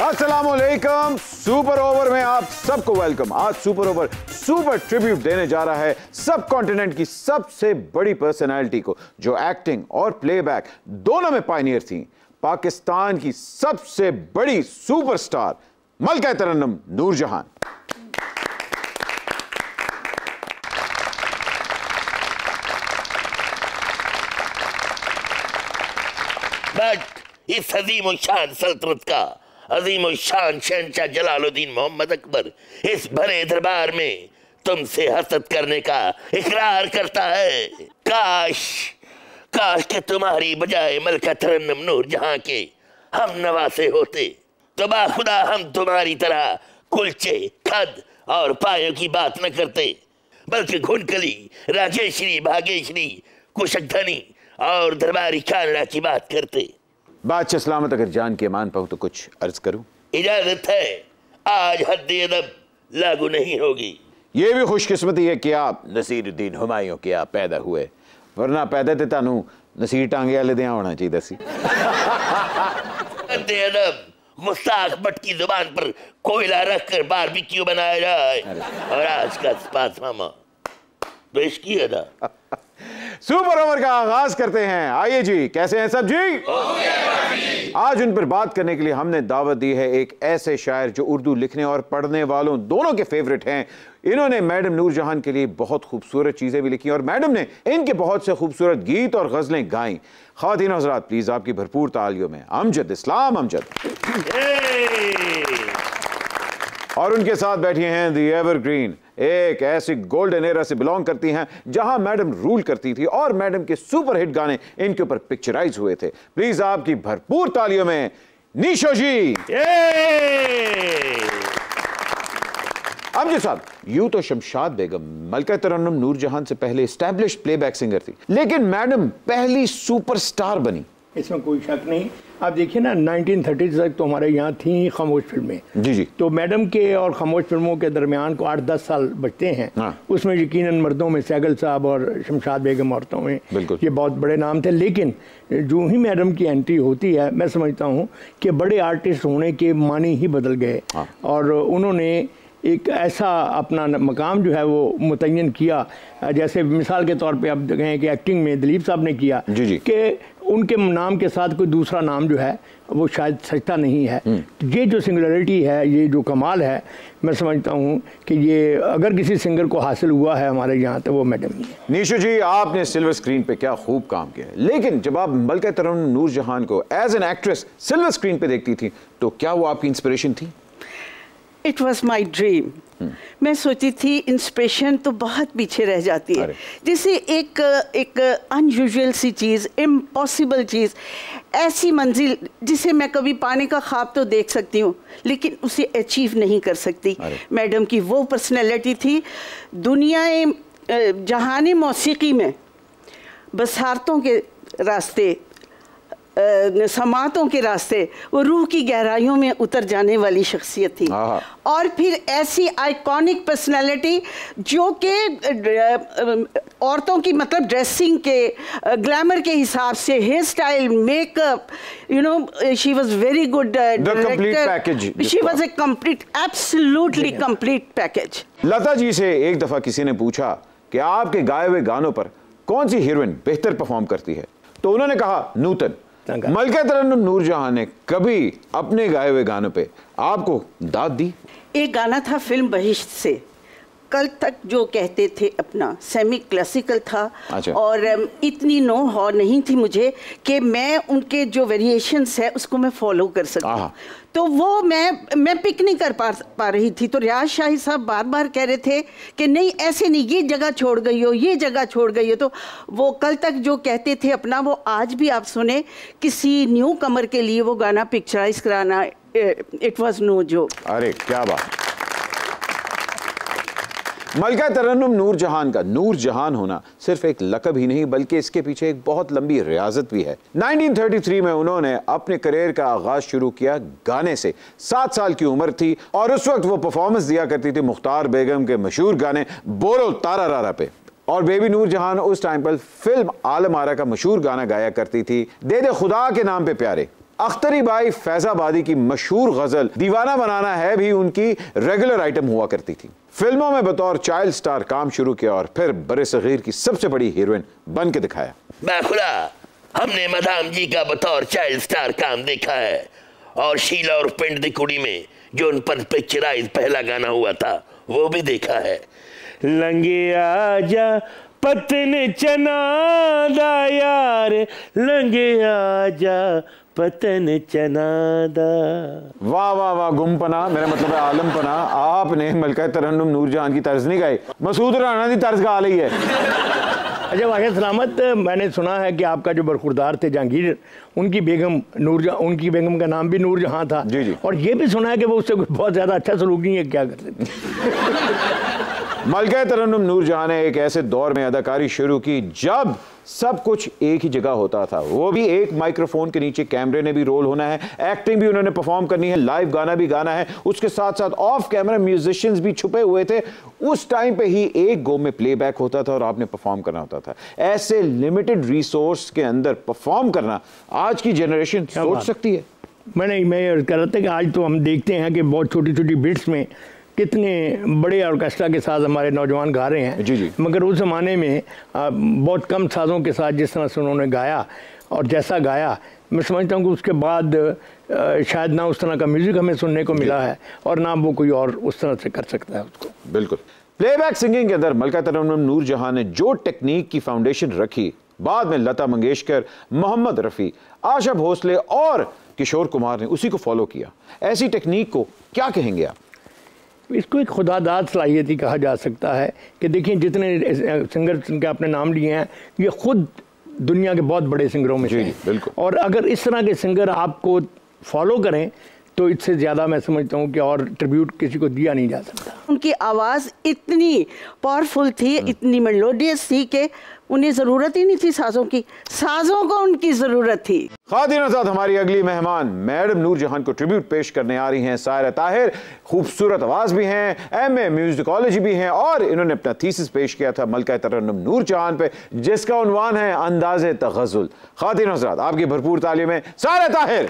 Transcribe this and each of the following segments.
अस्सलामुअलैकुम। Super over में आप सबको वेलकम। आज सुपर ओवर सुपर ट्रिब्यूट देने जा रहा है सब कॉन्टिनेंट की सबसे बड़ी पर्सनैलिटी को, जो एक्टिंग और प्लेबैक दोनों में पायनियर थी। पाकिस्तान की सबसे बड़ी सुपरस्टार मलका तरन्नुम नूरजहान। बट इस अजीम शान सल्तनत का अजीम शान शहंशाह जलालुद्दीन मोहम्मद अकबर इस भरे दरबार में तुमसे हसरत करने का इकरार करता है। काश काश के तुम्हारी बजाय मलका तरन्नुम नूरजहां के हम नवासे होते तो बाखुदा हम तुम्हारी तरह कुलचे, खद और पायों की बात न करते, बल्कि घुनकली, राजेश्री, भागेश्री, कुशकधनी और दरबारी कानड़ा की बात करते। बादशाह सलामत अगर जान के मान पाऊं तो कुछ अर्ज करूं? इजाजत है। आज हद अदब लागू नहीं होगी। ये भी खुशकिस्मती है कि आप नसीरुद्दीन हुमायूं के आप पैदा हुए, वरना पैदा ते तानू नसीर टांगे वाले दिया होना चाहिए सी। हद अदब मुस्ताक भट्ट की जुबान पर कोयला रखकर बारबेक्यू बनाया जाए और आज का स्पास मामा पेश किया था। सुपर ओवर का आगाज करते हैं। आइए जी, कैसे हैं सब जी? आज उन पर बात करने के लिए हमने दावत दी है एक ऐसे शायर जो उर्दू लिखने और पढ़ने वालों दोनों के फेवरेट हैं। इन्होंने मैडम नूरजहान के लिए बहुत खूबसूरत चीजें भी लिखी और मैडम ने इनके बहुत से खूबसूरत गीत और गजलें गाई। ख्वातीन हज़रात, प्लीज आपकी भरपूर तालियों में अमजद इस्लाम अमजद। और उनके साथ बैठी हैं दी एवरग्रीन, एक ऐसी गोल्डन एरा से बिलोंग करती हैं जहां मैडम रूल करती थी और मैडम के सुपर हिट गाने इनके ऊपर पिक्चराइज हुए थे। प्लीज आपकी भरपूर तालियों में निशो जी। अमजद साहब, यूं तो शमशाद बेगम मलका तरन्नुम नूरजहान से पहले एस्टैब्लिश्ड प्लेबैक सिंगर थी, लेकिन मैडम पहली सुपरस्टार बनी, इसमें कोई शक नहीं। आप देखिए ना, 1930 तक तो हमारे यहाँ थी खामोश फिल्में। जी जी। तो मैडम के और खामोश फिल्मों के दरमियान को 8-10 साल बचते हैं। हाँ। उसमें यकीनन मर्दों में सैगल साहब और शमशाद बेगम औरतों में ये बहुत बड़े नाम थे। लेकिन जो ही मैडम की एंट्री होती है, मैं समझता हूँ कि बड़े आर्टिस्ट होने के मानी ही बदल गए। हाँ। और उन्होंने एक ऐसा अपना मकाम जो है वो मुतय्यन किया, जैसे मिसाल के तौर पे आप कहें कि एक्टिंग में दिलीप साहब ने किया कि उनके नाम के साथ कोई दूसरा नाम जो है वो शायद सजता नहीं है। ये जो सिंगुलरिटी है, ये जो कमाल है, मैं समझता हूँ कि ये अगर किसी सिंगर को हासिल हुआ है हमारे यहाँ तो वो मैडम ही है। निशो जी, आपने सिल्वर स्क्रीन पे क्या खूब काम किया है, लेकिन जब आप मलका तरन्नुम नूरजहान को as an actress silver screen पे देखती थी तो क्या वो आपकी इंस्पिरेशन थी? It was my dream. मैं सोची थी इंस्पिरेशन तो बहुत पीछे रह जाती है। जैसे एक अनयूजुअल सी चीज़, इम्पॉसिबल चीज़, ऐसी मंजिल जिसे मैं कभी पाने का ख्वाब तो देख सकती हूँ लेकिन उसे अचीव नहीं कर सकती। मैडम की वो पर्सनैलिटी थी। दुनिया जहानी मौसीकी में बसारतों के रास्ते, समातों के रास्ते, वो रूह की गहराइयों में उतर जाने वाली शख्सियत थी। और फिर ऐसी आइकॉनिक पर्सनैलिटी जो कि औरतों की मतलब ड्रेसिंग के, ग्लैमर के हिसाब से, hair style, makeup, you know, she was very good director. She was a complete, absolutely complete package. Lata ji से एक दफा किसी ने पूछा कि आपके गाए हुए गानों पर कौन सी हीरोइन बेहतर परफॉर्म करती है, तो उन्होंने कहा नूतन। मलका तरन्नुम नूरजहान ने कभी अपने गाए हुए गानों पे आपको दाद दी? एक गाना था फिल्म बहिश्त से, कल तक जो कहते थे, अपना सेमी क्लासिकल था। अच्छा। और इतनी नो हौ नहीं थी मुझे कि मैं उनके जो वेरिएशंस है उसको मैं फॉलो कर सकूं, तो वो मैं पिक नहीं कर पा रही थी। तो रियाज शाही साहब बार बार कह रहे थे कि नहीं ऐसे नहीं, ये जगह छोड़ गई हो, ये जगह छोड़ गई हो। तो वो कल तक जो कहते थे अपना, वो आज भी आप सुने, किसी न्यू कमर के लिए वो गाना पिक्चराइज कराना, इट वॉज नो जोक। अरे क्या बात। मलका तरन्नुम नूरजहान का नूरजहान होना सिर्फ एक लक़ब ही नहीं बल्कि इसके पीछे एक बहुत लंबी रियाजत भी है। 1933 में उन्होंने अपने करियर का आगाज शुरू किया गाने से। 7 साल की उम्र थी और उस वक्त वो परफॉर्मेंस दिया करती थी मुख्तार बेगम के मशहूर गाने बोलो तारा रारा पे। और बेबी नूरजहान उस टाइम पर फिल्म आलम आरा का मशहूर गाना गाया करती थी, दे दे खुदा के नाम पे प्यारे। अख्तरी भाई फैजाबादी की मशहूर गजल दीवाना बनाना है भी उनकी रेगुलर आइटम हुआ करती थी। फिल्मों में बतौर चाइल्ड स्टार काम शुरू किया और फिर बड़े सगीर की सबसे बड़ी हीरोइन बन के दिखाया। बाखुदा, हमने मदाम जी का बतौर चाइल्ड स्टार काम देखा है और शीला और पिंड दी कुड़ी में जो उन पर पिक्चराइज पहला गाना हुआ था वो भी देखा है। लंगे आजा पतन चना दा यार, लंगे आजा पतन चना दा। वाह वाह वाह, गुमपना, मेरा मतलब है आलमपना। आपने मलका तरन्नुम नूरजहान की तर्ज नहीं गाई, मसूद राणा की तर्ज गा ली है। अच्छा वाक़िया सलामत, मैंने सुना है कि आपका जो बरखुरदार थे जहांगीर, उनकी बेगम नूरजहां, उनकी बेगम का नाम भी नूरजहां था। जी जी। और ये भी सुना है कि वो उससे बहुत ज़्यादा अच्छा सलूक नहीं है, क्या कर सकते। मलका तरन्नुम नूरजहां ने एक ऐसे दौर में अदाकारी शुरू की जब सब कुछ एक ही जगह होता था, वो भी एक माइक्रोफोन के नीचे। कैमरे ने भी रोल होना है, एक्टिंग भी उन्होंने परफॉर्म करनी है, लाइव गाना भी गाना है, उसके साथ साथ ऑफ कैमरा म्यूजिशियंस भी छुपे हुए थे। उस टाइम पे ही एक गो में प्लेबैक होता था और आपने परफॉर्म करना होता था। ऐसे लिमिटेड रिसोर्स के अंदर परफॉर्म करना आज की जनरेशन सोच सकती है? मैं कह रहा था कि आज तो हम देखते हैं कि बहुत छोटी छोटी बिट्स में कितने बड़े ऑर्केस्ट्रा के साथ हमारे नौजवान गा रहे हैं। जी जी। मगर उस ज़माने में बहुत कम साजों के साथ जिस तरह से उन्होंने गाया और जैसा गाया, मैं समझता हूँ कि उसके बाद शायद ना उस तरह का म्यूज़िक हमें सुनने को मिला है और ना वो कोई और उस तरह से कर सकता है उसको। बिल्कुल। प्लेबैक सिंगिंग के अंदर मलका तरन्नुम नूरजहां ने जो टेक्निक की फाउंडेशन रखी, बाद में लता मंगेशकर, मोहम्मद रफ़ी, आशा भोसले और किशोर कुमार ने उसी को फॉलो किया। ऐसी टेक्निक को क्या कहेंगे आप? इसको एक खुदादाद सलाहियत ही कहा जा सकता है कि देखिए जितने सिंगर के आपने नाम लिए हैं ये खुद दुनिया के बहुत बड़े सिंगरों में से हैं। बिल्कुल। और अगर इस तरह के सिंगर आपको फॉलो करें तो इससे ज़्यादा मैं समझता हूँ कि और ट्रिब्यूट किसी को दिया नहीं जा सकता। उनकी आवाज़ इतनी पावरफुल थी, इतनी मेलोडियस थी कि उन्हें ज़रूरत ही नहीं थी साज़ों की, साज़ों को उनकी ज़रूरत थी। खातिन साथ हमारी अगली मेहमान मैडम नूरजहां को ट्रिब्यूट पेश करने आ रही हैं सायरा ताहिर। खूबसूरत आवाज़ भी हैं, एमए म्यूजिकोलॉजी भी हैं और इन्होंने अपना थीसिस पेश किया था मलका तरन्नुम नूरजहां पे, जिसका उन्वान है अंदाज़े तग़ज़्ज़ुल। खातिन हज़रात, आपकी भरपूर तालीमें सायरा ताहिर।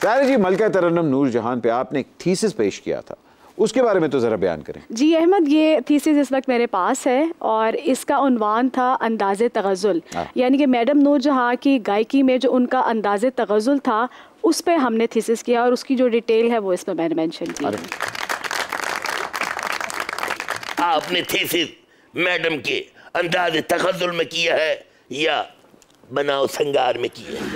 सायरा जी, मलका तरन्नुम नूरजहां पे आपने एक थीसिस पेश किया था, उसके बारे में तो ज़रा बयान करें। जी अहमद, ये थीसिस इस वक्त मेरे पास है और इसका उन्वान था अंदाज़े तग़ज़्ज़ुल, यानी कि मैडम नूरजहां की गायकी में जो उनका अंदाज़े तग़ज़्ज़ुल था उस पे हमने थीसिस किया और उसकी जो डिटेल है वो इसमें मैंने मेंशन की। आपने थीसिस मैडम के अंदाज़े तग़ज़्ज़ुल में किया है या बनाओ संगार में किया है?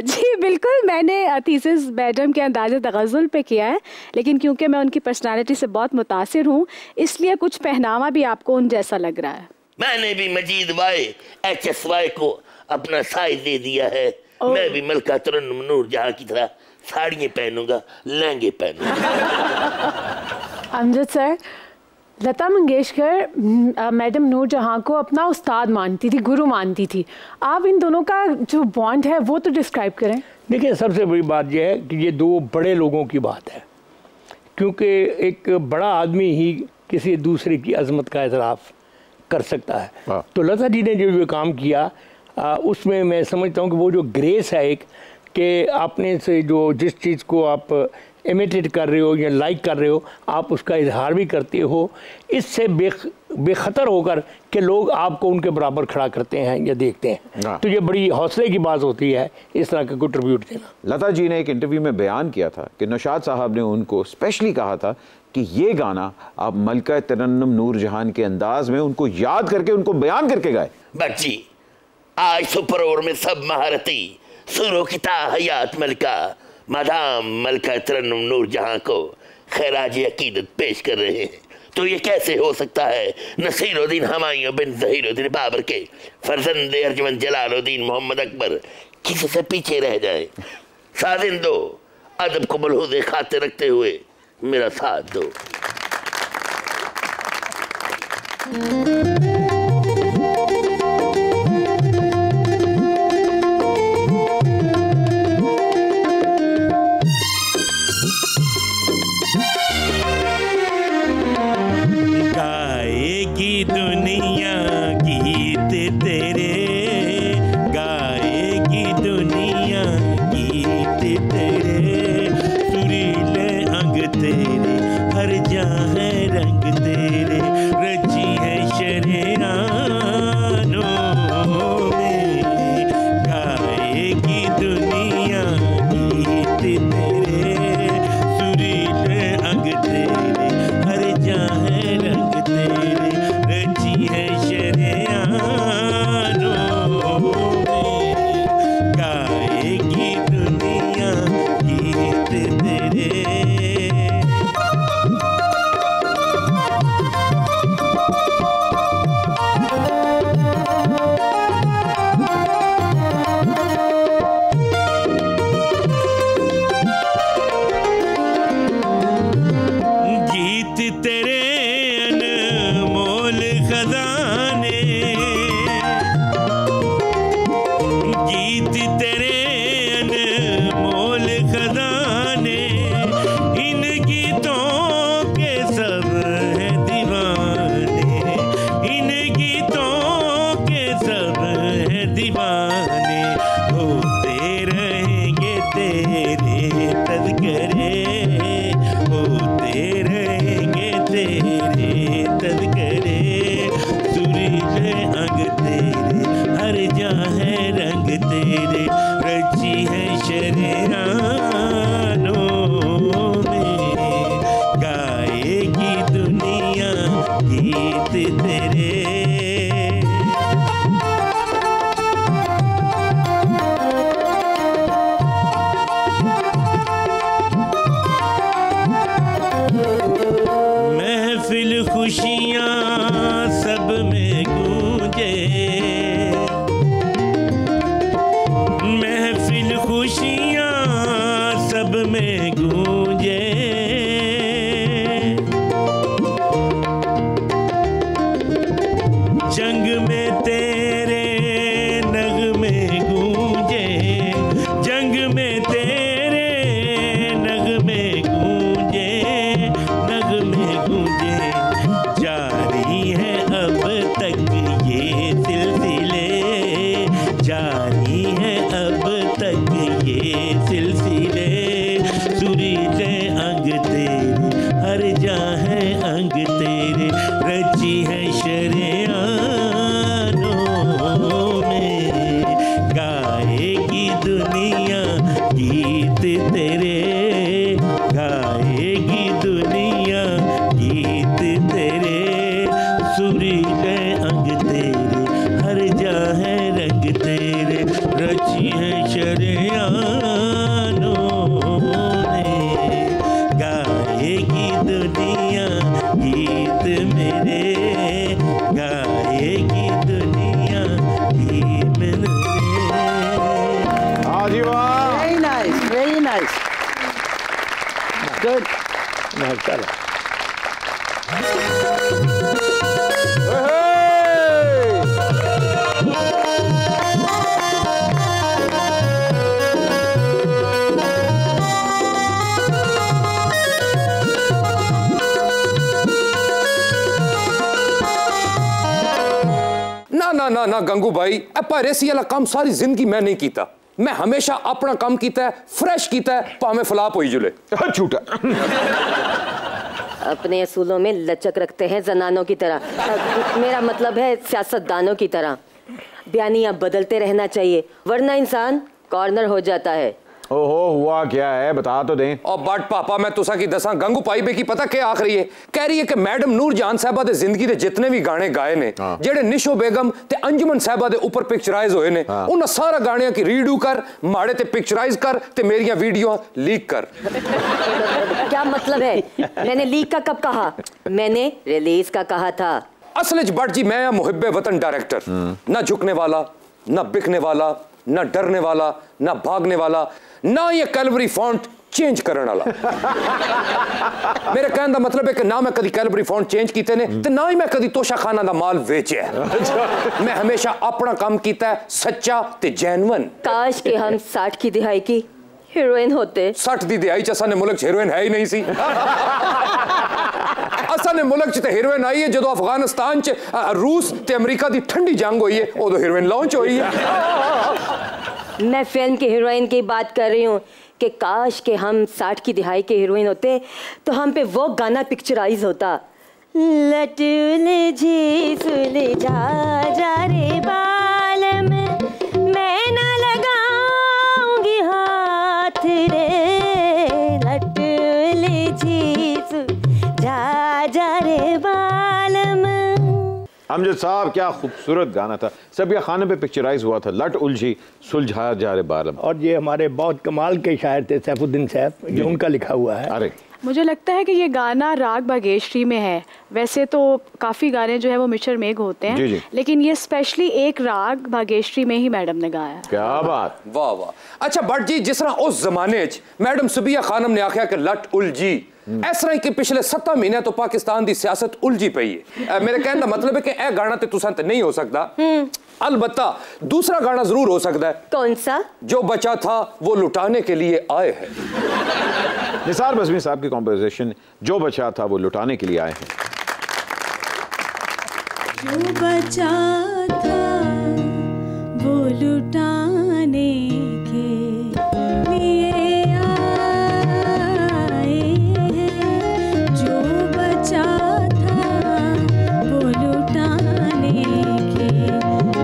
जी बिल्कुल, मैंने थीसिस मैडम के अंदाज़े तग़ज़्ज़ुल पे किया है, लेकिन क्योंकि मैं उनकी पर्सनालिटी से बहुत मुतासिर हूँ इसलिए कुछ पहनावा भी आपको उन जैसा लग रहा है। मैंने भी मजीद YHSY को अपना साइज दे दिया है। मैं भी मलका तरन्नुम नूरजहां की तरह साड़ियाँ पहनूंगा, लहंगे पहनूंगा। अमजद सर, लता मंगेशकर मैडम नूरजहां को अपना उस्ताद मानती थी, गुरु मानती थी। आप इन दोनों का जो बॉन्ड है वो तो डिस्क्राइब करें। देखिए, सबसे बड़ी बात यह है कि ये दो बड़े लोगों की बात है, क्योंकि एक बड़ा आदमी ही किसी दूसरे की अजमत का एतराफ़ कर सकता है। तो लता जी ने जो काम किया उसमें मैं समझता हूँ कि वो जो ग्रेस है एक, कि आपने से जो जिस चीज़ को आप इमिटेट कर रहे हो या लाइक कर रहे हो आप उसका इजहार भी करते हो, इससे बेखतर होकर कि लोग आपको उनके बराबर खड़ा करते हैं या देखते हैं। तो ये बड़ी हौसले की बात होती है इस तरह का कोई ट्रिब्यूट देना। लता जी ने एक इंटरव्यू में बयान किया था कि नौशाद साहब ने उनको स्पेशली कहा था कि ये गाना आप मलका तरन्नुम नूरजहां के अंदाज में उनको याद करके उनको बयान करके गाए। बच्ची, आज सुपर ओवर में सब महारती सुरों की ताहयात मलका मदाम मलका तरन्नुम नूरजहां को खैराज अकीदत पेश कर रहे हैं। तो ये कैसे हो सकता है नसीरुद्दीन हुमायूं बिन ज़हीरुद्दीन बाबर के फर्जंद अर्जुमंद जलालुद्दीन मोहम्मद अकबर किसी से पीछे रह जाए। साजिन दो, अदब को मलहूज़े खाते रखते हुए मेरा साथ दो। दुनिया गीत तेरे, गाएगी दुनिया गीत तेरे, सुरीले अंग तेरे, हर जहाँ है रंग तेरे, रची है शरेआनों में, गाएगी दुनिया गीत तेरे, सुरीले अंग तेरे, हर जहाँ है रंग तेरे, रची है शरेआनों में, गाएगी दुनिया गीत तेरे। गीत तेरे अनमोल खजाने, गीत तेरे अनमोल खजाने, इन गीतों के सब हैं दीवाने, इन गीतों के सब हैं दीवाने, होते रहेंगे तेरे तज़किरे, होते रहेंगे तेरे तज़किरे, सुरीले अंग तेरे, हर जहाँ है रंग तेरे, रची है शरेआनों में, गाएगी दुनिया गीत तेरे। महफिल खुशियाँ सब में गूंजे, महफिल खुशियाँ सब में गूंजे, जंग में तेरे नगमे गूंजे, जंग में तेरे नगमे गूंजे, नगमे गूंजे, जारी है अब तक ये सिलसिले, जारी है अब तक ये सिलसिले, सुरीले अंग तेरे, हर जहाँ है अंग तेरे, रची है शरेआनों में, गाएगी दुनिया गीत तेरे, गाएगी दुनिया गीत तेरे, सुरीले अंग तेरे, हर जहाँ है रंग तेरे, रची है शरेआनों में, गाएगी दुनिया गीत मेरे, गाएगी दुनिया गीत मेरे। हाँ जी वाह, Very nice, very nice. Good. माशाल्लाह। ना ना गंगू भाई, पायरेसी वाला काम सारी जिंदगी मैं नहीं कीता। मैं हमेशा अपना काम कीता है, फ्रेश कीता है, भावें फ्लॉप होई जुले। झूठा। अपने असूलों में लचक रखते हैं जनानों की तरह, मेरा मतलब है सियासतदानों की तरह। बयानियां बदलते रहना चाहिए, वरना इंसान कॉर्नर हो जाता है। ओहो, हुआ क्या है बता तो दें। और बट पापा मैं तुसा की दसा, गंगू पाई बे की पता क्या आख रही है? कह रही है कि मैडम नूर जान साहबा दे जिंदगी दे जितने भी गाने गाए ने, जेड़े निशो बेगम ते अंजुमन साहबा दे ऊपर पिक्चराइज होए ने, उन सारा गाणियां की रीडू कर, माड़े ते पिक्चराइज कर ते मेरियां वीडियो लीक कर। क्या मतलब है? मैंने लीक का कब कहा? मैंने रिलीज का कहा था। असल च बट जी मैं मुहिब्बे वतन डायरेक्टर, ना झुकने वाला, ना बिकने वाला, ना डरने वाला, ना भागने वाला, ना ये कैलवरी फॉन्ट चेंज करने वाला। मेरे कहने का मतलब है कि ना मैं कभी कैलवरी फॉन्ट चेंज किए ने, ते ना ही मैं कभी तोशा खाना का माल वेचे है। मैं हमेशा अपना काम किया है, सच्चा ते जेन्युइन। काश कि हम 60 की दिहाई की हीरोइन होते। 60 दी दिहाई च असां मुल्क च हीरोइन है ही नहीं सी। असां ने मुल्क च ते हीरोइन आई है जो अफगानिस्तान च रूस ते अमेरिका दी ठंडी जंग हुई है, उदो हीरोइन लॉन्च हुई है। मैं फिल्म की हीरोइन की बात कर रही हूँ कि काश के हम 60 की दिहाई के हीरोइन होते तो हम पे वो गाना पिक्चराइज होता, लटुल जी सुलझा जा रे बाल में, मैं न लगाऊंगी हाथ रे, लटुल जी सुलझा जा रे बाल में। अमजद साहब क्या खूबसूरत गाना था, सब ये खाने पे पिक्चराइज हुआ था, लट उलझी सुलझा जा रे बालम। और ये हमारे बहुत कमाल के शायर थे सैफुद्दीन सैफ, जो उनका लिखा हुआ है। अरे मुझे लगता है कि ये गाना राग भाग्यश्री में है। वैसे तो काफ़ी गाने जो है वो मिचर मेघ होते हैं, जी। लेकिन ये स्पेशली एक राग भाग्यश्री में ही मैडम ने गाया है। क्या बात, वाह वाह। अच्छा भट्ट जी, जिस तरह उस जमाने मैडम सुबिया खानम ने आख्या कि लट उलझी, इस तरह कि पिछले 7 महीने तो पाकिस्तान की सियासत उलझी पई है। मेरे कहने का मतलब है कि यह गाना तो तुसां ते नहीं हो सकता, अलबत्ता दूसरा गाना जरूर हो सकता है। कौन सा? जो बचा था वो लुटाने के लिए आए हैं। निसार बज़मी साहब की कॉम्पोजिशन, जो बचा था वो लुटाने के लिए आए हैं। जो बचा था वो लुटाने के लिए आए हैं, जो बचा था वो लुटाने के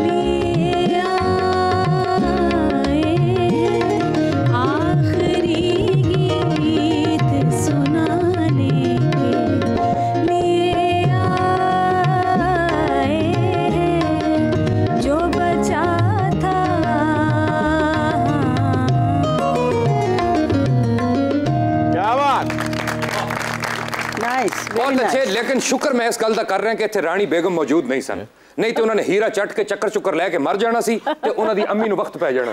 लिए आए हैं, आखिरी गीत सुनाने के लिए आए हैं, जो बचा था। क्या बात, नाइस, बहुत अच्छे। लेकिन शुक्र मैं इस गल का कर रहा कि इत्थे रानी बेगम मौजूद नहीं सन, नहीं तो उन्होंने हीरा चट के चक्कर चुक्कर लैके मर जाना सी ते उन्हां दी अम्मी नूं वक्त पै जाना।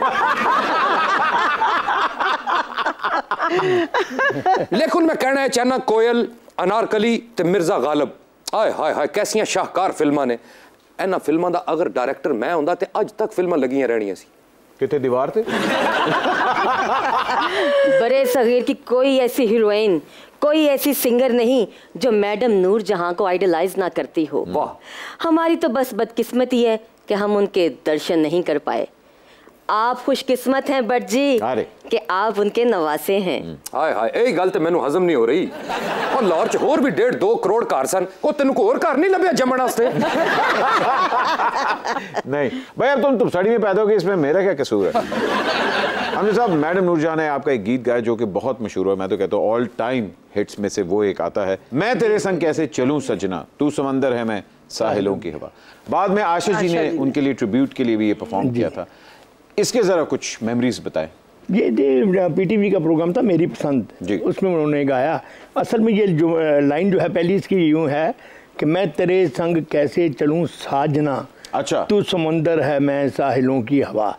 लेकिन मैं कहना चाहना कोयल, अनारकली ते मिर्जा गालिब, हाय हाय हाय कैसियां शाहकार फिल्मां ने। इन्हां फिल्मां दा अगर डायरेक्टर मैं हुंदा ते अज तक फिल्मां लगियां रहणियां सी। कितने दीवार थे। बड़े सगीर की कोई ऐसी हीरोइन, कोई ऐसी सिंगर नहीं जो मैडम नूर जहां को आइडलाइज ना करती हो। वाह। हमारी तो बस बदकिस्मती है कि हम उनके दर्शन नहीं कर पाए। आप खुशकिस्मत हैं भट्ट जी कि आप उनके नवासे हैं। हाय हाय, यही गल ते मैनू हजम नहीं हो रही। और लाहौर च होर भी 1.5-2 करोड़ घर सन, को तेन को होर घर नहीं लभ्या जमण वास्ते? नहीं भाई, अब तुम साड़ी में पैदा हो गए, इसमें मेरा क्या कसूर है। अमजद साहब, मैडम नूरजहां ने आपका एक गीत गाया जो कि बहुत मशहूर है, मैं तो कहता हूँ ऑल टाइम हिट्स में से वो एक आता है, मैं तेरे संग कैसे चलूं सजना, तू समंदर है मैं साहिलों की हवा। बाद में आशीष जी ने उनके लिए ट्रिब्यूट के लिए भी ये परफॉर्म किया था, इसके जरा कुछ मेमोरीज बताएं। ये पीटीवी का प्रोग्राम था मेरी पसंद, उसमें उन्होंने गाया। असल में ये जो लाइन जो है पहली इसकी यूं है कि मैं तेरे संग कैसे चलूं साजना, अच्छा, तू समंदर है मैं साहिलों की हवा।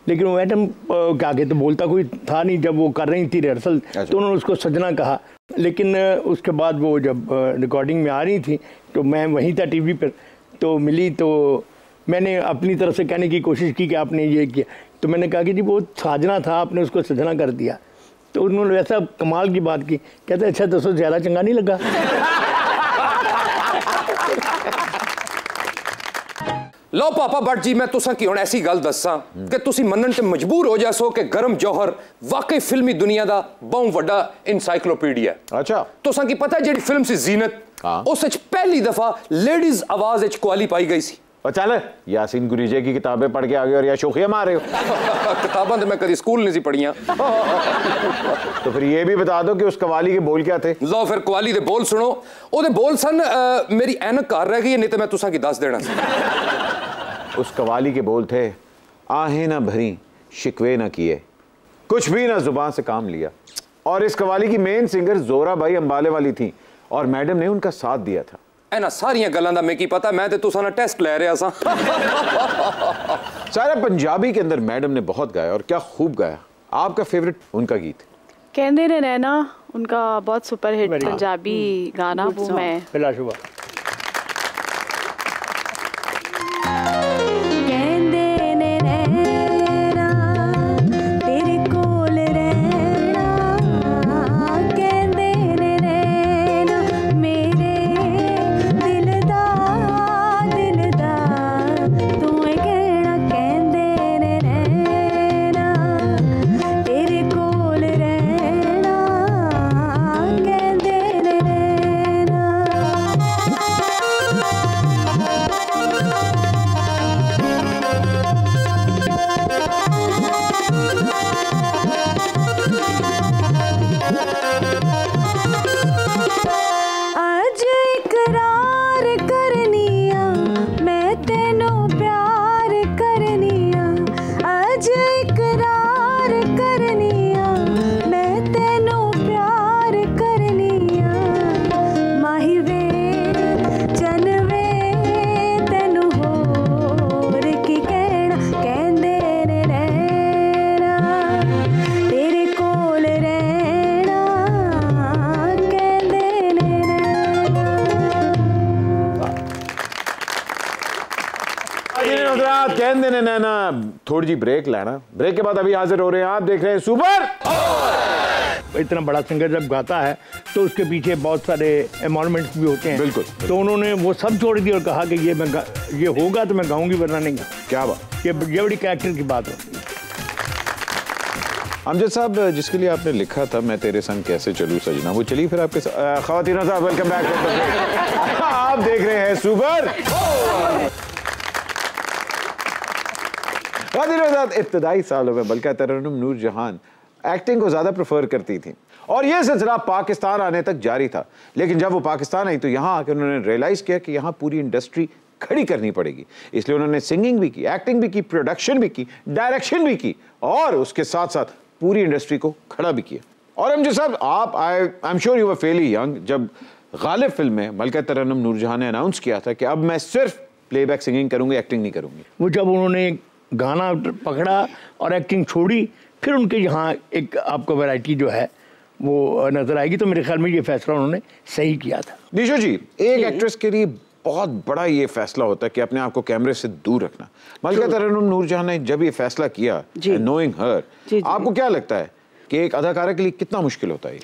लेकिन वो मैडम क्या कहते, बोलता कोई था नहीं जब वो कर रही थी रिहर्सल, तो उन्होंने उसको सजना कहा। लेकिन उसके बाद वो जब रिकॉर्डिंग में आ रही थी तो मैं वहीं था टीवी पर, तो मिली तो मैंने अपनी तरफ से कहने की कोशिश की कि आपने ये किया, तो मैंने कहा कि जी वो साजना था, आपने उसको सजना कर दिया। तो उन्होंने वैसा कमाल की बात की, कहते अच्छा दसो ज़्यादा चंगा नहीं लगा। लो पापा भट्ट जी, मैं तुसा की हुण ऐसी गल दस्सां कि तुसी मनन ते मजबूर हो जासो कि गरम जौहर वाकई फिल्मी दुनिया दा बहुत वड्डा इनसाइक्लोपीडिया। अच्छा, तुसा की पता है जेडी फिल्म सी जीनत, उस विच पहली दफा लेडीज आवाज विच क्वाली पाई गई सी। चल यासीन गुरीजे की किताबें पढ़ के आ गए और या शोखिया मार रहे हो। किताबां तो मैं कभी स्कूल नहीं सी पढ़ियां। तो फिर ये भी बता दो कि उस कवाली के बोल क्या थे। लो फिर कवाली दे बोल सुनो। ओदे बोल सन मेरी ऐनक घर रह गई, नहीं तो मैं तुसा की दस देना सी। उस कवाली के बोल थे, आहें ना भरी शिकवे ना किए, कुछ भी ना जुबान से काम लिया। और इस कवाली की मेन सिंगर जोरा बाई अंबाले वाली थी और मैडम ने उनका साथ दिया था। इन्हां सारियां गल्लां दा मैं की पता, मैं ते तुसां ना टेस्ट ले रहा सा। सारा पंजाबी के अंदर मैडम ने बहुत गाया और क्या खूब गाया। आपका फेवरेट उनका गीत? कहंदे ने नैना, उनका बहुत सुपर हिट पंजाबी गाना, वो मैं बिलाशुबा। कहंदे ने नैना तेरे कोल रह हजरात, कहते हैं नैना थोड़ी जी ब्रेक लेना, ब्रेक के बाद अभी हाजिर हो रहे हैं। आप देख रहे हैं सुपर। इतना बड़ा सिंगर जब गाता है तो उसके पीछे बहुत सारे एनवायरनमेंट्स भी होते हैं। बिल्कुल। तो उन्होंने वो सब छोड़ दिया और कहा कि ये होगा तो मैं गाऊंगी वरना नहीं। क्या बात, ये बड़ी कैरेक्टर की बात होती है। अमजद साहब, जिसके लिए आपने लिखा था मैं तेरे संग कैसे चलूं सजना, वो चली फिर आपके साथ। ख़वातीन साहब, वेलकम बैक। आप देख रहे हैं सुपर। इब्तदाई सालों में मलका तरन्नुम नूर जहान एक्टिंग को ज्यादा प्रेफर करती थी और यह सिलसिला पाकिस्तान आने तक जारी था। लेकिन जब वो पाकिस्तान आई तो यहाँ आकर उन्होंने रियलाइज किया कि यहाँ पूरी इंडस्ट्री खड़ी करनी पड़ेगी। इसलिए उन्होंने सिंगिंग भी की, एक्टिंग भी की, प्रोडक्शन भी की, डायरेक्शन भी की और उसके साथ साथ पूरी इंडस्ट्री को खड़ा भी किया। और अमजद साहब, आप I am sure you were Fairlie young जब गालिब फिल्म में मलका तरन्नुम नूर जहां ने अनाउंस किया था कि अब मैं सिर्फ प्लेबैक सिंगिंग करूंगी, एक्टिंग नहीं करूंगी। वो जब उन्होंने गाना पकड़ा और एक्टिंग छोड़ी, फिर उनके यहाँ एक आपको वैरायटी जो है वो नजर आएगी। तो मेरे ख्याल में ये फैसला उन्होंने सही किया था। निशो जी, एक एक्ट्रेस के लिए बहुत बड़ा ये फैसला होता है कि अपने आप को कैमरे से दूर रखना। मलका तरन्नुम नूर जहां ने जब ये फैसला किया, नोइंग हर, आपको क्या लगता है कि एक अदाकारा के लिए कितना मुश्किल होता है?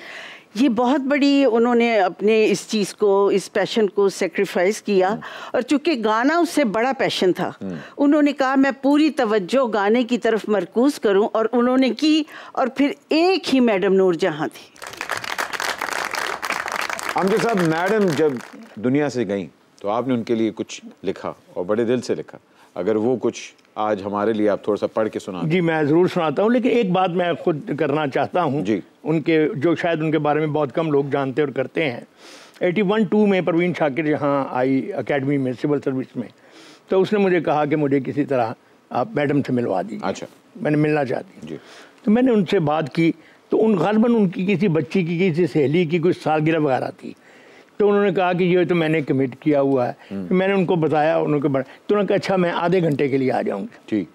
ये बहुत बड़ी उन्होंने अपने इस चीज़ को, इस पैशन को सेक्रीफाइस किया और चूंकि गाना उससे बड़ा पैशन था, उन्होंने कहा मैं पूरी तवज्जो गाने की तरफ मरकूज करूं और उन्होंने की और फिर एक ही मैडम नूर जहां थी। अमजद साहब, मैडम जब दुनिया से गई तो आपने उनके लिए कुछ लिखा और बड़े दिल से लिखा। अगर वो कुछ आज हमारे लिए आप थोड़ा सा पढ़ के सुना। जी मैं ज़रूर सुनाता हूँ, लेकिन एक बात मैं खुद करना चाहता हूँ जी, उनके जो शायद उनके बारे में बहुत कम लोग जानते और करते हैं। 81-2 में परवीन शाकिर यहाँ आई अकेडमी में, सिविल सर्विस में, तो उसने मुझे कहा कि मुझे किसी तरह आप मैडम से मिलवा दीजिए। अच्छा। मैंने मिलना चाहती जी। तो मैंने उनसे बात की तो गालिबन उनकी किसी बच्ची की, किसी सहेली की कुछ सालगिरह वगैरह थी। तो उन्होंने कहा कि ये तो मैंने कमिट किया हुआ है। तो मैंने उनको बताया, तो उन्होंने कहा अच्छा मैं आधे घंटे के लिए आ जाऊँगी। ठीक।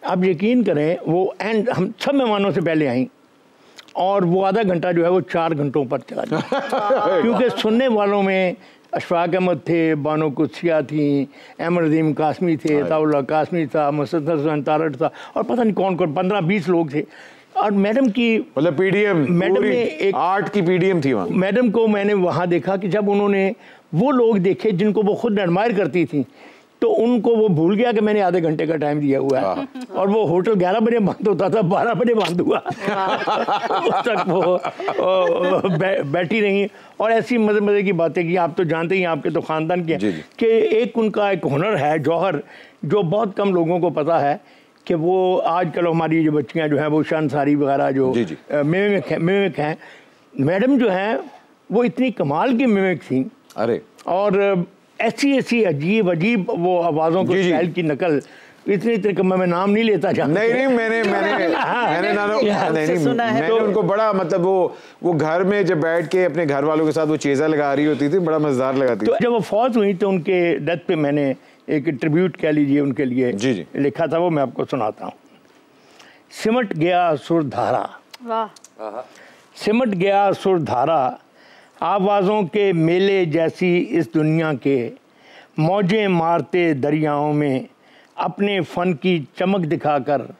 आप यकीन करें वो एंड हम सब मेहमानों से पहले आई और वो आधा घंटा जो है वो 4 घंटों पर चला गया। क्योंकि सुनने वालों में अशफाक अहमद थे, बानो कुदसिया थी, अहमद रदीम कासमी थे, ताउल्ला कासमी था, मुसद्दर हसन तारड़ था और पता नहीं कौन कौन 15-20 लोग थे। और मैडम की मतलब पीडीएम, मैडम में एक आर्ट की पीडीएम थी वहाँ। मैडम को मैंने वहाँ देखा कि जब उन्होंने वो लोग देखे जिनको वो खुद एडमायर करती थी, तो उनको वो भूल गया कि मैंने आधे घंटे का टाइम दिया हुआ है। और वो होटल 11 बजे बंद होता था, 12 बजे बंद हुआ। उस तक वो बैठी रही और ऐसी मजे मजे की बातें की। आप तो जानते ही, आपके तो खानदान के कि एक उनका एक हुनर है, जौहर, जो बहुत कम लोगों को पता है कि वो आजकल हमारी जो बच्चियां जो हैं वो शानसारी वगैरह जो मिमिक हैं, मैडम जो हैं वो इतनी कमाल की मिमिक थी। अरे और ऐसी अजीब वो आवाज़ों को स्टाइल की नकल, इतनी मैं नाम नहीं लेता जा। नहीं मैंने उनको बड़ा मतलब वो घर में जब बैठ के अपने घर वालों के साथ वो चेज़ा लगा रही होती थी, बड़ा मजेदार लगाती थी। तो जब वो फौत हुई तो उनके डेथ पे मैंने एक ट्रिब्यूट कह लीजिए उनके लिए लिखा था, वो मैं आपको सुनाता हूँ। सिमट गया सुरधारा, सिमट गया सुरधारा, आवाज़ों के मेले जैसी इस दुनिया के, मौजें मारते दरियाओं में, अपने फन की चमक दिखाकर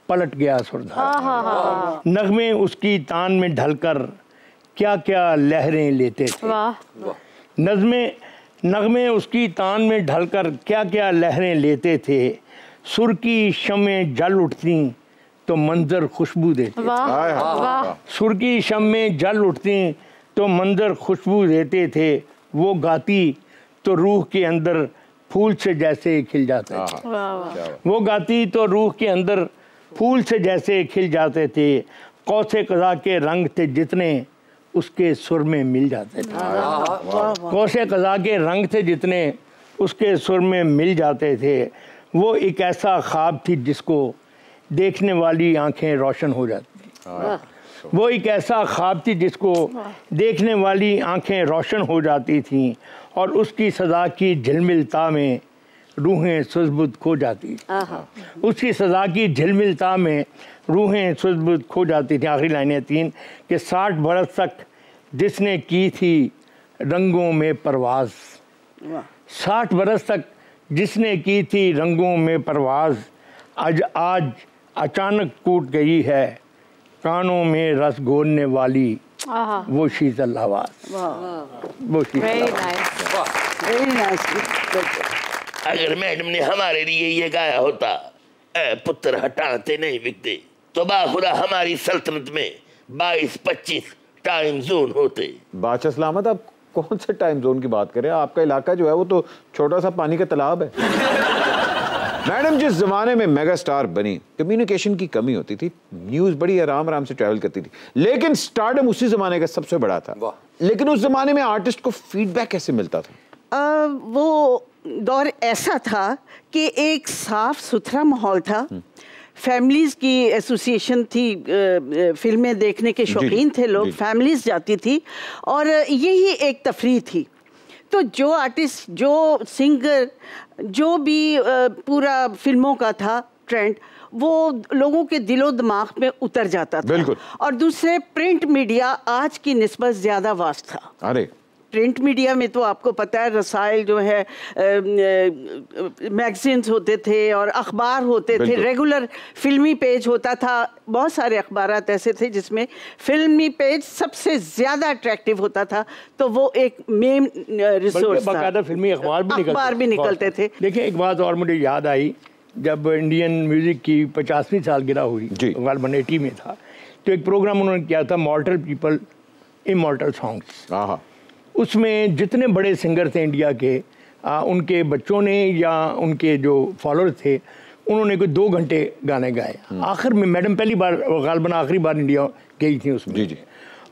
पलट गया सुरधारा। नगमे उसकी तान में ढलकर क्या क्या लहरें लेते थे। नगमे उसकी तान में ढलकर क्या क्या लहरें लेते थे। सुर की शमें जल उठती तो मंजर खुशबू देते। सुर की शमें जल उठती तो मंजर खुशबू देते थे। वो गाती तो रूह के अंदर फूल से जैसे खिल जाते थे। वो गाती तो रूह के अंदर फूल से जैसे खिल जाते थे। कौसे कज़ा के रंग थे जितने उसके सुर में मिल जाते थे। कौसे कज़ा के रंग थे जितने उसके सुर में मिल जाते थे। वो एक ऐसा ख्वाब थी जिसको देखने वाली आंखें रोशन हो जाती थी। वो एक ऐसा ख्वाब थी जिसको देखने वाली आंखें रोशन हो जाती थीं और उसकी सज़ा की झिलमिलता में रूहें सुज़बुद खो जाती। उसकी सज़ा की झिलमिलता में रूहें सुज़बुद खो जाती थी। आखिरी लाइनें 3 कि 60 बरस तक जिसने की थी रंगों में परवाज़, 60 बरस तक जिसने की थी रंगों में परवाज, आज अचानक टूट गई है, कानों में रस घोलने वाली वो शीतल आवाज। वो शीतल अगर मैडम ने हमारे लिए ये गाया होता, ए पुत्र हटाते नहीं बिकते, तो बाखुदा हमारी सल्तनत में 22-25 टाइम जोन होते। बादशाह सलामत, आप कौन से टाइम जोन की बात करें? आपका इलाका जो है वो तो छोटा सा पानी का तालाब है। मैडम जिस जमाने में मेगा स्टार बनी, कम्युनिकेशन की कमी होती थी, न्यूज बड़ी आराम से ट्रैवल करती थी, लेकिन स्टारडम उसी जमाने का सबसे बड़ा था। लेकिन उस जमाने में आर्टिस्ट को फीडबैक कैसे मिलता था? वो दौर ऐसा था कि एक साफ सुथरा माहौल था, फैमिलीज की एसोसिएशन थी, फिल्में देखने के शौकीन थे लोग, फैमिलीज जाती थी और यही एक तफरीह थी। तो जो आर्टिस्ट, जो सिंगर, जो भी पूरा फिल्मों का था ट्रेंड, वो लोगों के दिलो दिमाग में उतर जाता था। बिल्कुल। और दूसरे प्रिंट मीडिया आज की निस्बत ज़्यादा वास्ट था। अरे प्रिंट मीडिया में तो आपको पता है रसाइल जो है, मैगजीन्स होते थे और अखबार होते थे, रेगुलर फिल्मी पेज होता था। बहुत सारे अखबारात ऐसे थे जिसमें फिल्मी पेज सबसे ज़्यादा अट्रैक्टिव होता था, तो वो एक मेन रिसोर्स था। बाकायदा फिल्मी अखबार भी निकलते थे। देखिए, एक बात और मुझे याद आई, जब इंडियन म्यूज़िक की 50वीं सालगिरह हुई, गालिबन 80 में था, तो एक प्रोग्राम उन्होंने किया था, मॉर्टल पीपल इमॉर्टल सॉन्ग्स। उसमें जितने बड़े सिंगर थे इंडिया के, उनके बच्चों ने या उनके जो फॉलोअर थे, उन्होंने कोई 2 घंटे गाने गाए। आखिर में मैडम पहली बार, गालिबन आखिरी बार इंडिया गई थी उसमें,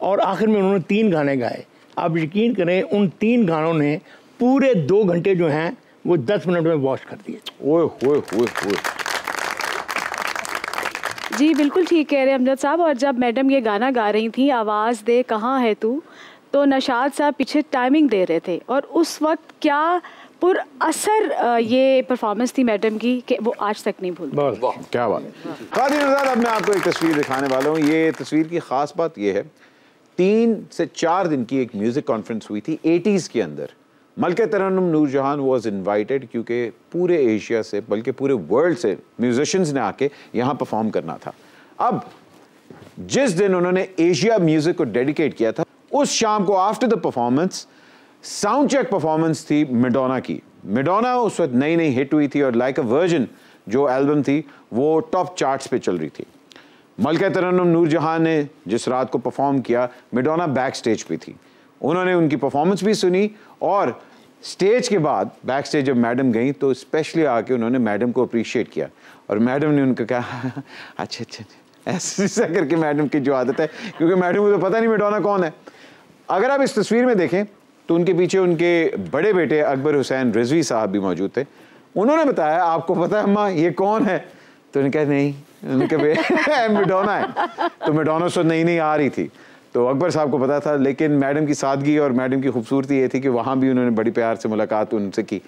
और आखिर में उन्होंने 3 गाने गाए। आप यकीन करें, उन 3 गानों ने पूरे 2 घंटे जो हैं वो 10 मिनट में वॉश कर दिए। ओए जी बिल्कुल ठीक कह रहे हैं अमजद साहब। और जब मैडम ये गाना गा रही थी, आवाज़ दे कहाँ है तू, तो नशाद साहब पीछे टाइमिंग दे रहे थे, और उस वक्त क्या पुर असर ये परफॉर्मेंस थी मैडम की कि वो आज तक नहीं भूल। क्या बात। क़ादिर नज़ार, अब मैं आपको एक तस्वीर दिखाने वाला हूँ। ये तस्वीर की ख़ास बात ये है, 3 से 4 दिन की एक म्यूज़िक कॉन्फ्रेंस हुई थी 80s के अंदर। मलके तरन्नुम नूरजहान वॉज इन्वाइटेड, क्योंकि पूरे एशिया से बल्कि पूरे वर्ल्ड से म्यूजिशियंस ने आके यहाँ परफॉर्म करना था। अब जिस दिन उन्होंने एशिया म्यूज़िक को डेडिकेट किया था, उस शाम को after the performance sound check performance थी मैडोना की। मैडोना उस वक्त नई हिट हुई थी और लाइक अ वर्जिन जो एल्बम थी वो टॉप चार्ट्स पे चल रही थी। मलका तरन्नुम नूरजहान ने जिस रात को परफॉर्म किया, मैडोना बैक स्टेज पे थी। उन्होंने उनकी परफॉर्मेंस भी सुनी और स्टेज के बाद बैक स्टेज जब मैडम गई तो स्पेशली आके उन्होंने मैडम को अप्रिशिएट किया और मैडम ने उनको कहा अच्छा ऐसा करके, मैडम की जो आदत है, क्योंकि मैडम को तो पता नहीं मैडोना कौन है। अगर आप इस तस्वीर में देखें तो उनके पीछे उनके बड़े बेटे अकबर हुसैन रिजवी साहब भी मौजूद थे। उन्होंने बताया, आपको पता है अम्मा ये कौन है? तो उन्होंने कहा नहीं, उनके मैडोना है। तो मैडोना तो नई आ रही थी, तो अकबर साहब को पता था, लेकिन मैडम की सादगी और मैडम की खूबसूरती ये थी कि वहाँ भी उन्होंने बड़ी प्यार से मुलाकात उनसे की।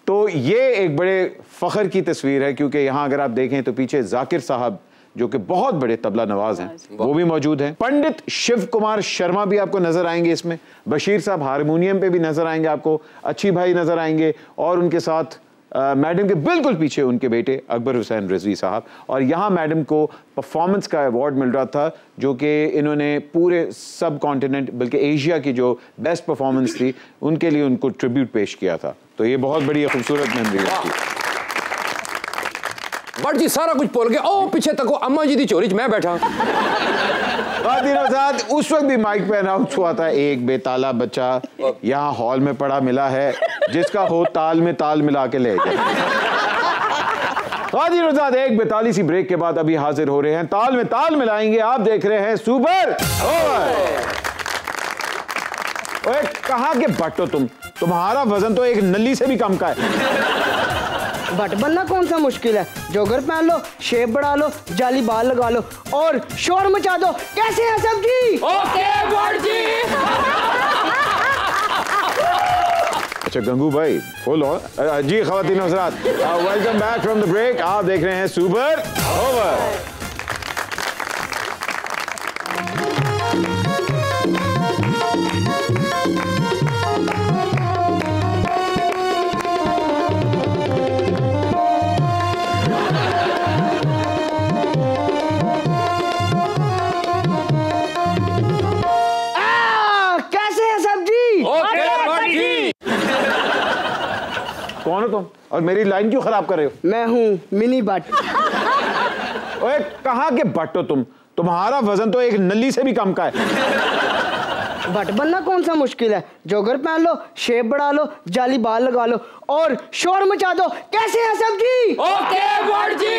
तो ये एक बड़े फ़ख्र की तस्वीर है, क्योंकि यहाँ अगर आप देखें तो पीछे जाकिर साहब जो कि बहुत बड़े तबला नवाज हैं वो भी मौजूद हैं। पंडित शिव कुमार शर्मा भी आपको नजर आएंगे इसमें। बशीर साहब हारमोनियम पे भी नजर आएंगे आपको। अच्छी भाई नजर आएंगे और उनके साथ मैडम के बिल्कुल पीछे उनके बेटे अकबर हुसैन रिजवी साहब। और यहाँ मैडम को परफॉर्मेंस का अवार्ड मिल रहा था, जो कि इन्होंने पूरे सब कॉन्टिनेंट बल्कि एशिया की जो बेस्ट परफॉर्मेंस थी उनके लिए उनको ट्रिब्यूट पेश किया था। तो ये बहुत बड़ी खूबसूरत मेमोरी है। बट जी सारा कुछ बोल के ओ पीछे तको अम्मा जी दी चोरी च मैं बैठा। उस वक्त भी माइक पे अनाउंस हुआ था, एक बेताला बच्चा यहाँ हॉल में पड़ा मिला है, जिसका हो ताल में ताल मिला के ले जाए। एक बेताली सी ब्रेक के बाद अभी हाजिर हो रहे हैं, ताल में ताल मिलाएंगे। आप देख रहे हैं सुपर ओवर। कहाँ के बट हो तुम्हारा वजन तो एक नली से भी कम का है। बट बनना कौन सा मुश्किल है, जोगर पहन लो, शेप बढ़ा लो, जाली बाल लगा लो और शोर मचा दो। कैसे हैं सब जी? ओके बट जी। अच्छा गंगू भाई फुल और जी ख़वातीन और हज़रात, welcome back from the break. आप देख रहे हैं सुपर ओवर। और मेरी लाइन क्यों खराब कर रहे हो? मैं हूँ मिनी बट। ओए कहाँ के बट हो तुम? तुम्हारा वजन तो एक नली से भी कम का है। बट बनना कौन सा मुश्किल है? जॉगर पहन लो, शेप बढ़ा लो, जाली बाल लगा लो और शोर मचा दो। कैसे हैं सब जी? ओके बट जी।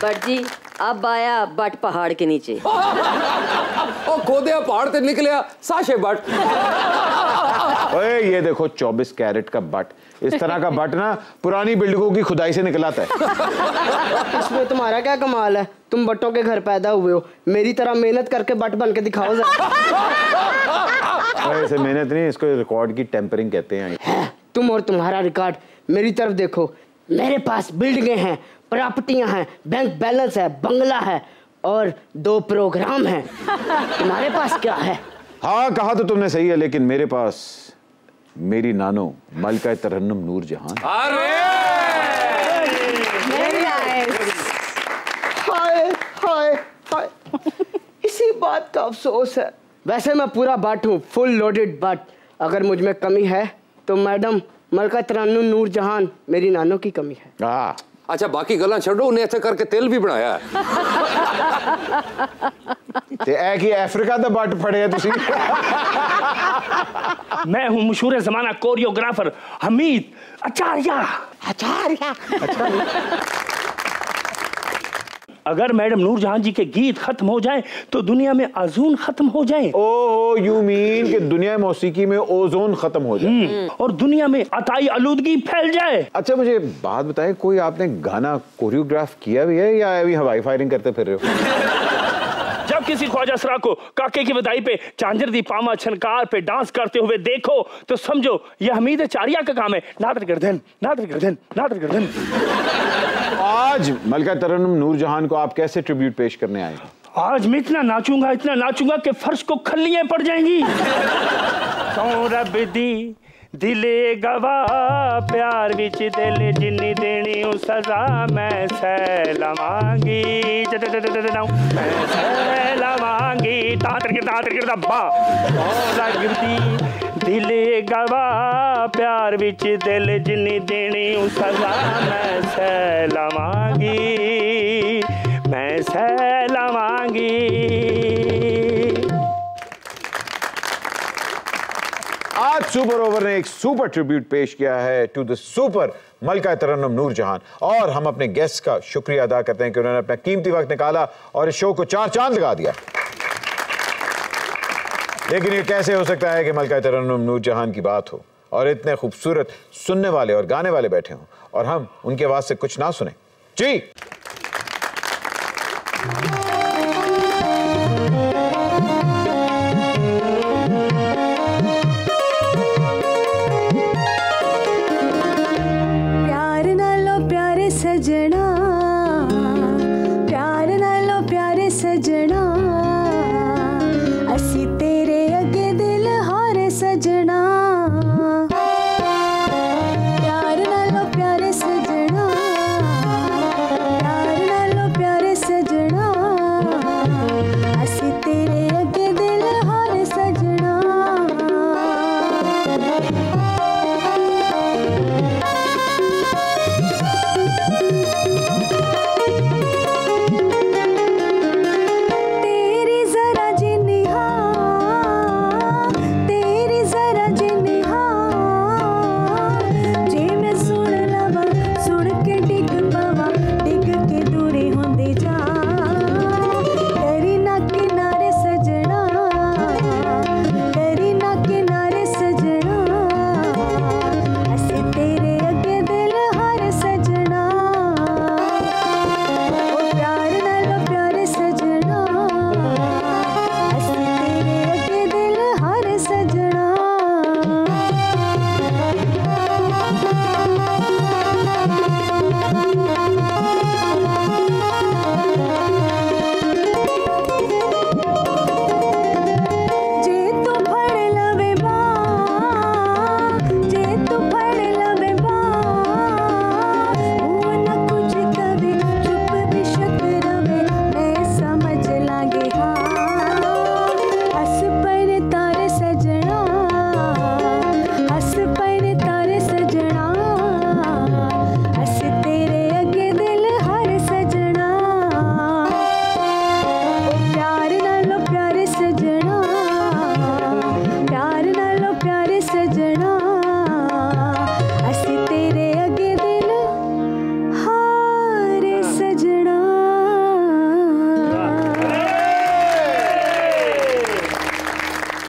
बट जी अब आया बट पहाड़ के नीचे। ओ खोदे पहाड़ से निकलिया साशे बट। ओए ये देखो 24 कैरेट का बट। इस तरह का बट ना पुरानी बिल्डिंगों की खुदाई से निकलाता है। इसमें तुम्हारा क्या कमाल है? तुम बट्टों के घर पैदा हुए हो, मेरी तरह मेहनत करके बट बन के दिखाओ जरा। ऐसे मेहनत नहीं, इसको रिकॉर्ड की टेम्परिंग कहते हैं। तुम और तुम्हारा रिकॉर्ड। मेरी तरफ देखो, मेरे पास बिल्डिंगें हैं, प्रॉपर्टियां हैं, बैंक बैलेंस है, बंगला है और 2 प्रोग्राम हैं। तुम्हारे पास क्या है? हाँ कहा तो तुमने सही है, लेकिन मेरे पास मेरी नानो मलका तरन्नुम नूर जहान। हाय हाय हाय, इसी बात का अफसोस है। वैसे मैं पूरा बट हूँ, फुल लोडेड बट। अगर मुझ में कमी है तो मैडम मलका तरन्नुम नूर जहान मेरी नानो की कमी है। अच्छा बाकी गल्लां छोड़ो, उन्हें ऐसे करके तेल भी बनाया है। ते ऐ कि अफ्रीका दा बट फड़े तुसी। मैं हूँ मशहूर जमाना कोरियोग्राफर हमीद आचार्य। अगर मैडम नूरजहां जी के गीत खत्म हो जाएं तो दुनिया में ओजोन खत्म हो जाए। ओह यू मीन कि दुनिया मौसीकी में ओजोन खत्म हो जाए और दुनिया में अताई आलूदगी फैल जाए। अच्छा मुझे बात बताएं, कोई आपने गाना कोरियोग्राफ किया भी है या अभी हवाई फायरिंग करते फिर रहे हो? जब किसी ख्वाजा सरा को काके की विदाई पे चांजर दी पामा छनकार पे डांस करते हुए देखो तो समझो यह हमीद आचार्य का काम है। नादर गर्दन नादर गर्दन नादर गर्दन। आज मलका तरन्नुम नूर जहान को आप कैसे ट्रिब्यूट पेश करने आए? आज मैं इतना नाचूंगा कि फर्श को खल्लियां पड़ जाएंगी। तो रब दी दिले गवा प्यार विच दिल जिन्नी देनी उ सजा मैं सहलावांगी मैं सहलावांगी तातर के दब्बा और लगदी दिले गवा प्यार विच दिल जिन्नी देनी उ सजा मैं सहलावांगी मैं सहलावांगी। आज सुपर ओवर ने एक सुपर ट्रिब्यूट पेश किया है टू द सुपर मलका तरन्नुम नूर जहान और हम अपने गेस्ट का शुक्रिया अदा करते हैं कि उन्होंने अपना कीमती वक्त निकाला और इस शो को 4 चांद लगा दिया। लेकिन ये कैसे हो सकता है कि मलका तरन्नुम नूर जहान की बात हो और इतने खूबसूरत सुनने वाले और गाने वाले बैठे हों और हम उनकी आवाज से कुछ ना सुने? जी सजना